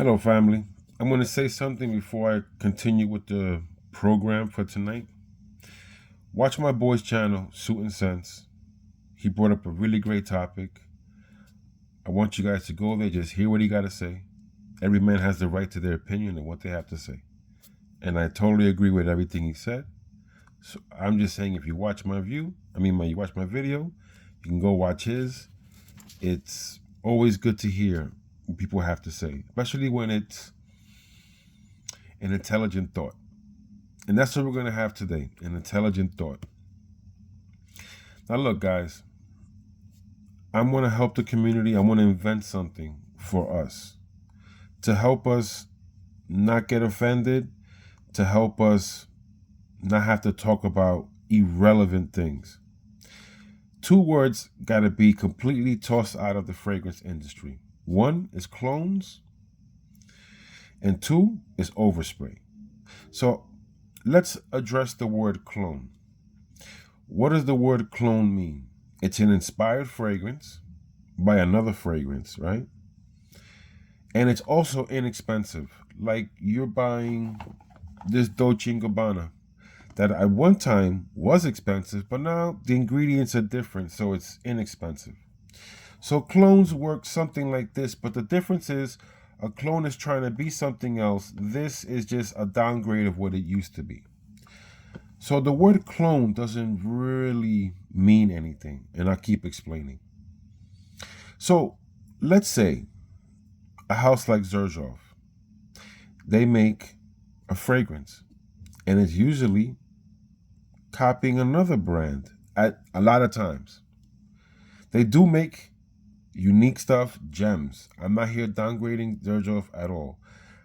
Hello, family. I'm going to say something before I continue with the program for tonight. Watch my boy's channel, Suit and Sense. He brought up a really great topic. I want you guys to go there, just hear what he got to say. Every man has the right to their opinion and what they have to say. And I totally agree with everything he said. So I'm just saying, if you watch my you watch my video, you can go watch his. It's always good to hear what people have to say, especially when it's an intelligent thought. And that's what we're going to have today, an intelligent thought. Now, look, guys, I'm going to help the community. I want to invent something for us to help us not get offended, to help us not have to talk about irrelevant things. Two words got to be completely tossed out of the fragrance industry. One is clones, and two is overspray. So let's address the word clone. What does the word clone mean? It's an inspired fragrance by another fragrance, right? And it's also inexpensive. Like you're buying this Dolce & Gabbana that at one time was expensive, but now the ingredients are different, so it's inexpensive. So clones work something like this, but the difference is a clone is trying to be something else. This is just a downgrade of what it used to be. So the word clone doesn't really mean anything, and I'll keep explaining. So let's say a house like Xerjoff, they make a fragrance, and it's usually copying another brand at a lot of times. They do make unique stuff, gems. I'm not here downgrading Xerjoff at all.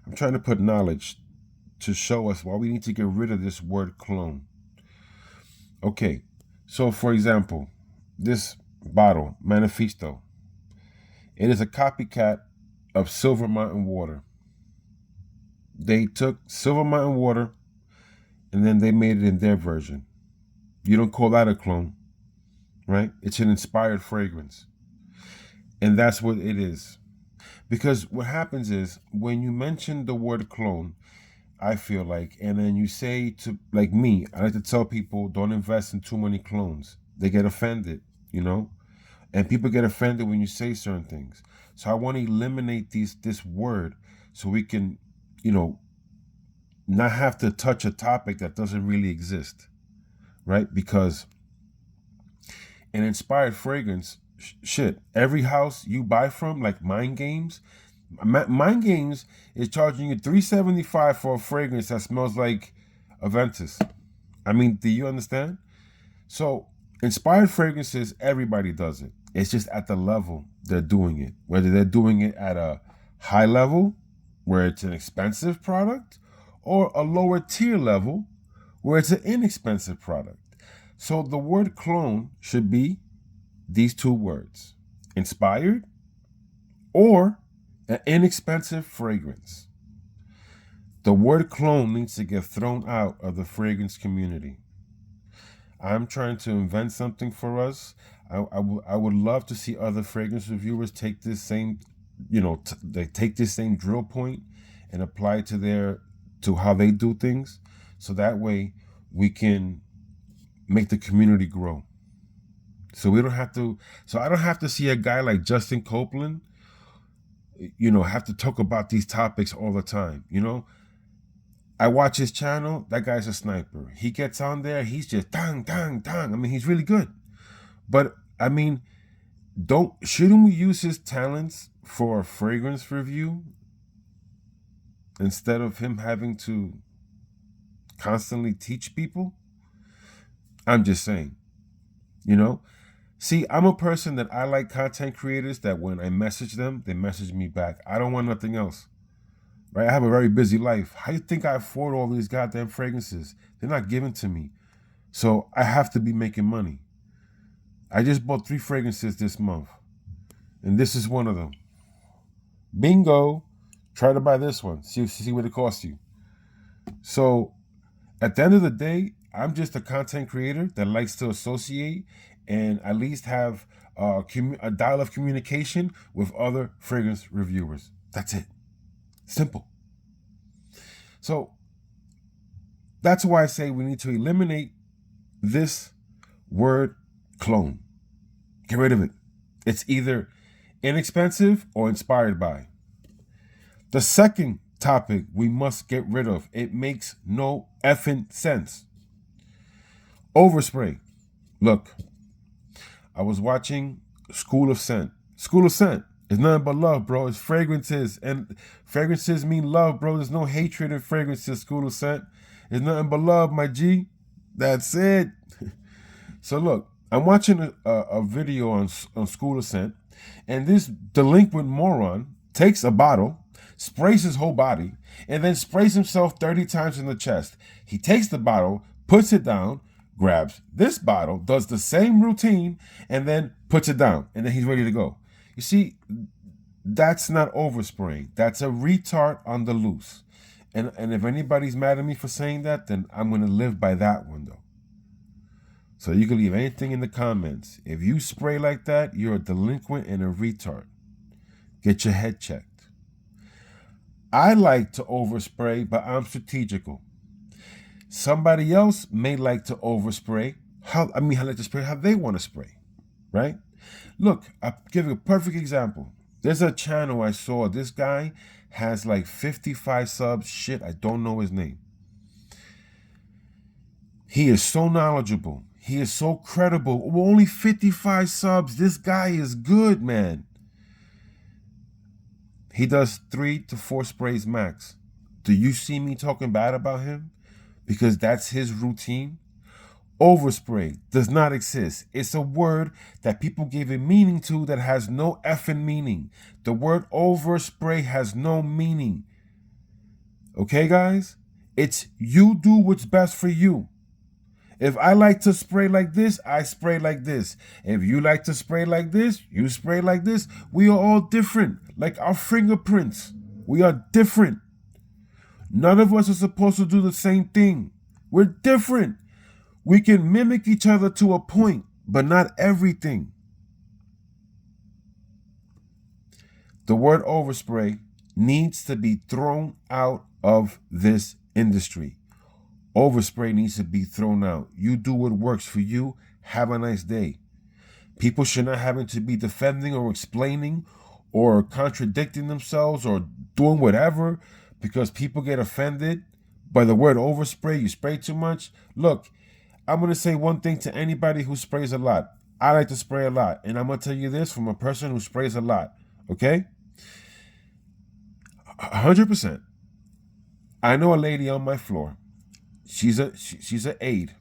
I'm trying to put knowledge to show us why we need to get rid of this word clone. Okay, so for example, this bottle, Manifesto, it is a copycat of Silver Mountain Water. They took Silver Mountain Water and then they made it in their version. You don't call that a clone, right? It's an inspired fragrance. And that's what it is. Because what happens is when you mention the word clone, I feel like, and then you say to, like me, I like to tell people don't invest in too many clones. They get offended, you know? And people get offended when you say certain things. So I want to eliminate this word so we can, not have to touch a topic that doesn't really exist, right? Because an inspired fragrance, shit, every house you buy from, like Mind Games, Mind Games is charging you $375 for a fragrance that smells like Aventus. I mean, do you understand? So inspired fragrances, everybody does it. It's just at the level they're doing it. Whether they're doing it at a high level, where it's an expensive product, or a lower tier level, where it's an inexpensive product. So the word clone should be these two words: inspired or an inexpensive fragrance. The word clone needs to get thrown out of the fragrance community. I'm trying to invent something for us. I would love to see other fragrance reviewers take this same, they take this same drill point and apply it to how they do things, so that way we can make the community grow. So we don't have to. So I don't have to see a guy like Justin Copeland, have to talk about these topics all the time. I watch his channel. That guy's a sniper. He gets on there. He's just dang, dang, dang. I mean, he's really good. But I mean, shouldn't we use his talents for a fragrance review instead of him having to constantly teach people? I'm just saying, See, I'm a person that I like content creators that when I message them, they message me back. I don't want nothing else. Right? I have a very busy life. How do you think I afford all these goddamn fragrances? They're not given to me. So I have to be making money. I just bought 3 fragrances this month. And this is one of them. Bingo. Try to buy this one. See what it costs you. So at the end of the day, I'm just a content creator that likes to associate and at least have a dial of communication with other fragrance reviewers. That's it. Simple. So that's why I say we need to eliminate this word clone. Get rid of it. It's either inexpensive or inspired by. The second topic we must get rid of. It makes no effing sense. Overspray. Look, I was watching School of Scent. School of Scent is nothing but love, bro. It's fragrances, and fragrances mean love, bro. There's no hatred in fragrances. School of Scent is nothing but love, my G. That's it. So look, I'm watching a video on School of Scent, and this delinquent moron takes a bottle, sprays his whole body, and then sprays himself 30 times in the chest. He takes the bottle, puts it down, grabs this bottle, does the same routine, and then puts it down, and then he's ready to go. You see, that's not overspraying. That's a retard on the loose. And if anybody's mad at me for saying that, then I'm going to live by that one, though. So you can leave anything in the comments. If you spray like that, you're a delinquent and a retard. Get your head checked. I like to overspray, but I'm strategical. Somebody else may like to overspray. I like to spray how they want to spray, right? Look, I'll give you a perfect example. There's a channel I saw. This guy has like 55 subs. Shit, I don't know his name. He is so knowledgeable. He is so credible. Only 55 subs. This guy is good, man. He does 3 to 4 sprays max. Do you see me talking bad about him? Because that's his routine. Overspray does not exist. It's a word that people give a meaning to that has no effing meaning. The word overspray has no meaning. Okay, guys? It's you do what's best for you. If I like to spray like this, I spray like this. If you like to spray like this, you spray like this. We are all different, like our fingerprints. We are different. None of us are supposed to do the same thing. We're different. We can mimic each other to a point, but not everything. The word overspray needs to be thrown out of this industry. Overspray needs to be thrown out. You do what works for you. Have a nice day. People should not having to be defending or explaining or contradicting themselves or doing whatever because people get offended by the word overspray. You spray too much. Look, I'm going to say one thing to anybody who sprays a lot. I like to spray a lot. And I'm going to tell you this from a person who sprays a lot. Okay? 100%. I know a lady on my floor. She's an aide.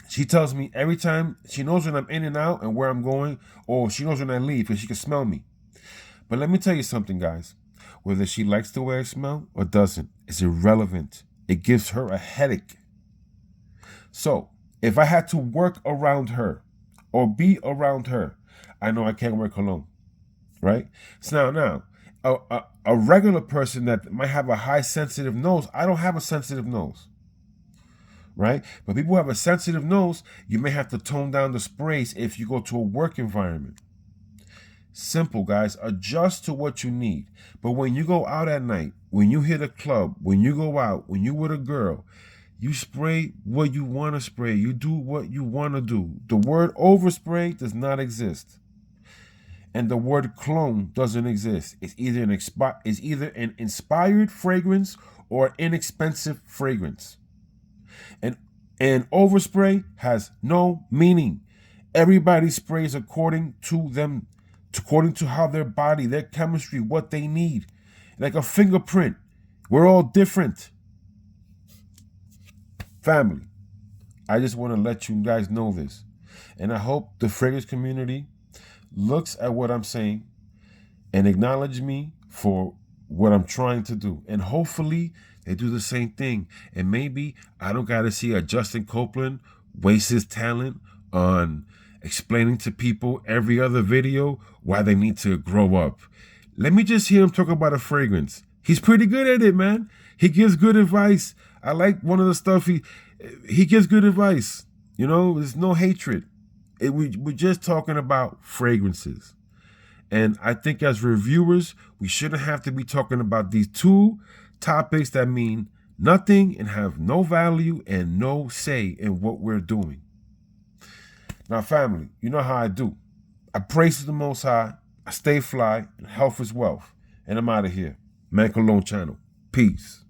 She tells me every time, she knows when I'm in and out and where I'm going, or she knows when I leave because she can smell me. But let me tell you something, guys. Whether she likes the way I smell or doesn't, it's irrelevant. It gives her a headache. So if I had to work around her or be around her, I know I can't wear cologne, right? So now, a regular person that might have a high sensitive nose, I don't have a sensitive nose. Right? But people who have a sensitive nose, you may have to tone down the sprays if you go to a work environment. Simple, guys. Adjust to what you need. But when you go out at night, when you hit a club, when you go out, when you with a girl, you spray what you want to spray. You do what you want to do. The word overspray does not exist. And the word clone doesn't exist. It's either an inspired fragrance or an inexpensive fragrance. And overspray has no meaning. Everybody sprays according to how their body, their chemistry, what they need. Like a fingerprint. We're all different. Family, I just want to let you guys know this. And I hope the fragrance community looks at what I'm saying and acknowledge me for what I'm trying to do. And hopefully they do the same thing. And maybe I don't got to see a Justin Copeland waste his talent on explaining to people every other video why they need to grow up. Let me just hear him talk about a fragrance. He's pretty good at it, man. He gives good advice. I like one of the stuff he gives good advice. You know, there's no hatred. We're just talking about fragrances. And I think as reviewers, we shouldn't have to be talking about these two topics that mean nothing and have no value and no say in what we're doing. Now, family, you know how I do. I praise the Most High, I stay fly, and health is wealth. And I'm out of here. Man Cologne channel. Peace.